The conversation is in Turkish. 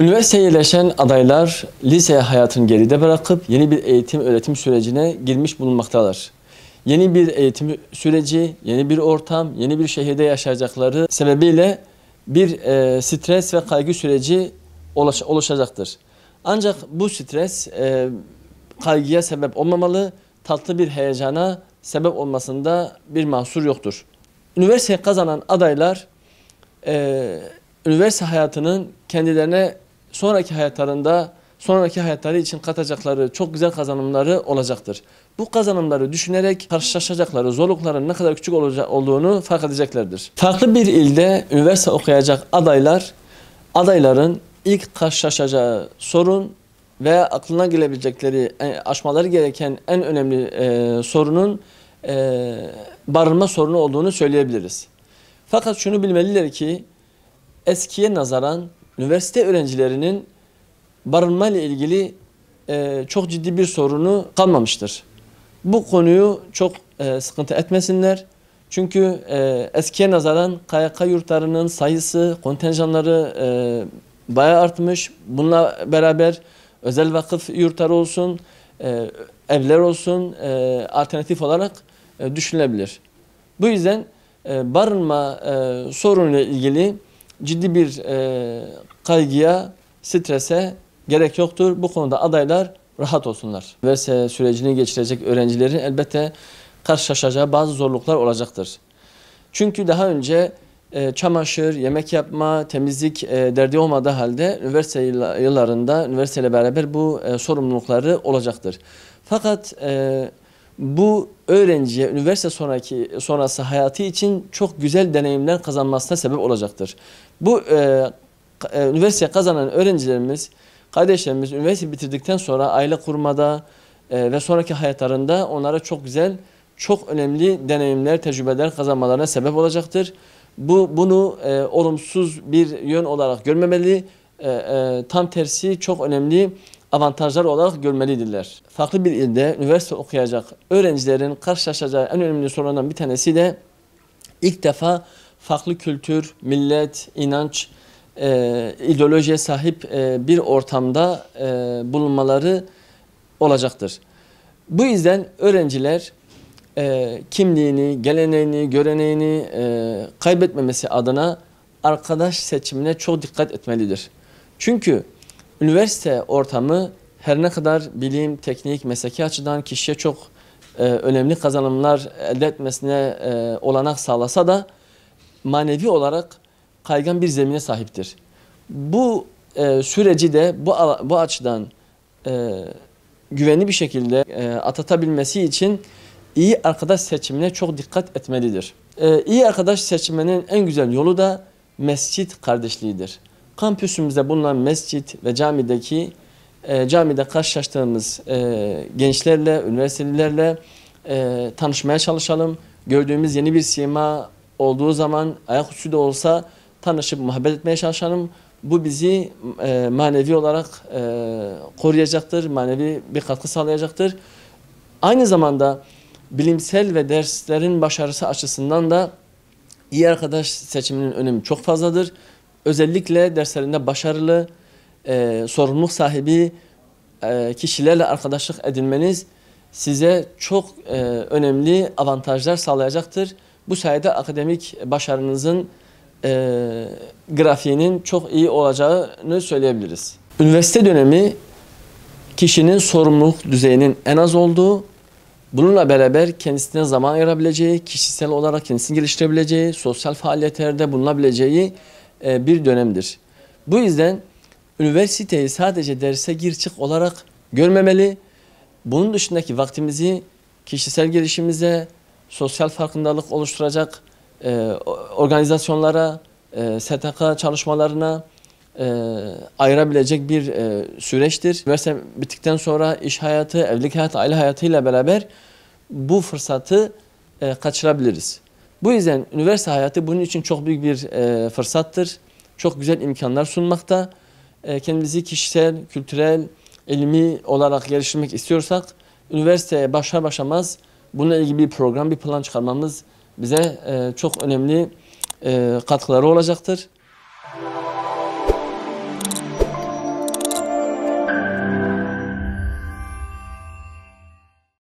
Üniversiteye yerleşen adaylar lise hayatını geride bırakıp yeni bir eğitim öğretim sürecine girmiş bulunmaktalar. Yeni bir eğitim süreci, yeni bir ortam, yeni bir şehirde yaşayacakları sebebiyle bir stres ve kaygı süreci oluşacaktır. Ancak bu stres kaygıya sebep olmamalı, tatlı bir heyecana sebep olmasında bir mahsur yoktur. Üniversiteyi kazanan adaylar üniversite hayatının kendilerine sonraki hayatları için katacakları çok güzel kazanımları olacaktır. Bu kazanımları düşünerek karşılaşacakları zorlukların ne kadar küçük olduğunu fark edeceklerdir. Farklı bir ilde üniversite okuyacak adayların ilk karşılaşacağı sorun veya aklına gelebilecekleri, aşmaları gereken en önemli sorunun barınma sorunu olduğunu söyleyebiliriz. Fakat şunu bilmeliler ki eskiye nazaran üniversite öğrencilerinin barınma ile ilgili çok ciddi bir sorunu kalmamıştır. Bu konuyu çok sıkıntı etmesinler. Çünkü eskiye nazaran KYK yurtlarının sayısı, kontenjanları bayağı artmış. Bununla beraber özel vakıf yurtları olsun, evler olsun alternatif olarak düşünülebilir. Bu yüzden barınma sorunuyla ilgili ciddi bir kaygıya, strese gerek yoktur. Bu konuda adaylar rahat olsunlar. Üniversite sürecini geçirecek öğrencilerin elbette karşılaşacağı bazı zorluklar olacaktır. Çünkü daha önce çamaşır, yemek yapma, temizlik derdi olmadığı halde üniversite yıllarında üniversiteyle beraber bu sorumlulukları olacaktır. Fakat bu öğrenciye üniversite sonrası hayatı için çok güzel deneyimler kazanmasına sebep olacaktır. Bu üniversite kazanan öğrencilerimiz, kardeşlerimiz üniversite bitirdikten sonra aile kurmada ve sonraki hayatlarında onlara çok güzel, çok önemli deneyimler, tecrübeler kazanmalarına sebep olacaktır. Bunu olumsuz bir yön olarak görmemeli, tam tersi çok önemli avantajlar olarak görmelidirler. Farklı bir ilde üniversite okuyacak öğrencilerin karşılaşacağı en önemli sorunlardan bir tanesi de ilk defa farklı kültür, millet, inanç, ideolojiye sahip bir ortamda bulunmaları olacaktır. Bu yüzden öğrenciler kimliğini, geleneğini, göreneğini kaybetmemesi adına arkadaş seçimine çok dikkat etmelidir. Çünkü üniversite ortamı her ne kadar bilim, teknik, mesleki açıdan kişiye çok önemli kazanımlar elde etmesine olanak sağlasa da manevi olarak kaygan bir zemine sahiptir. Bu süreci de bu açıdan güvenli bir şekilde atlatabilmesi için iyi arkadaş seçimine çok dikkat etmelidir. İyi arkadaş seçmenin en güzel yolu da mescit kardeşliğidir. Kampüsümüzde bulunan mescit ve camide karşılaştığımız gençlerle, üniversitelilerle tanışmaya çalışalım. Gördüğümüz yeni bir sima olduğu zaman ayaküstü de olsa tanışıp muhabbet etmeye çalışalım. Bu bizi manevi olarak koruyacaktır, manevi bir katkı sağlayacaktır. Aynı zamanda bilimsel ve derslerin başarısı açısından da iyi arkadaş seçiminin önemi çok fazladır. Özellikle derslerinde başarılı, sorumluluk sahibi kişilerle arkadaşlık edinmeniz size çok önemli avantajlar sağlayacaktır. Bu sayede akademik başarınızın grafiğinin çok iyi olacağını söyleyebiliriz. Üniversite dönemi kişinin sorumluluk düzeyinin en az olduğu, bununla beraber kendisine zaman ayırabileceği, kişisel olarak kendisini geliştirebileceği, sosyal faaliyetlerde bulunabileceği bir dönemdir. Bu yüzden üniversiteyi sadece derse gir çık olarak görmemeli. Bunun dışındaki vaktimizi kişisel gelişimimize, sosyal farkındalık oluşturacak organizasyonlara, STK çalışmalarına ayırabilecek bir süreçtir. Üniversite bittikten sonra iş hayatı, evlilik hayatı, aile hayatıyla beraber bu fırsatı kaçırabiliriz. Bu yüzden üniversite hayatı bunun için çok büyük bir fırsattır. Çok güzel imkanlar sunmakta. Kendimizi kişisel, kültürel, ilmi olarak geliştirmek istiyorsak üniversiteye başlar başlamaz bununla ilgili bir program, bir plan çıkarmamız bize çok önemli katkıları olacaktır.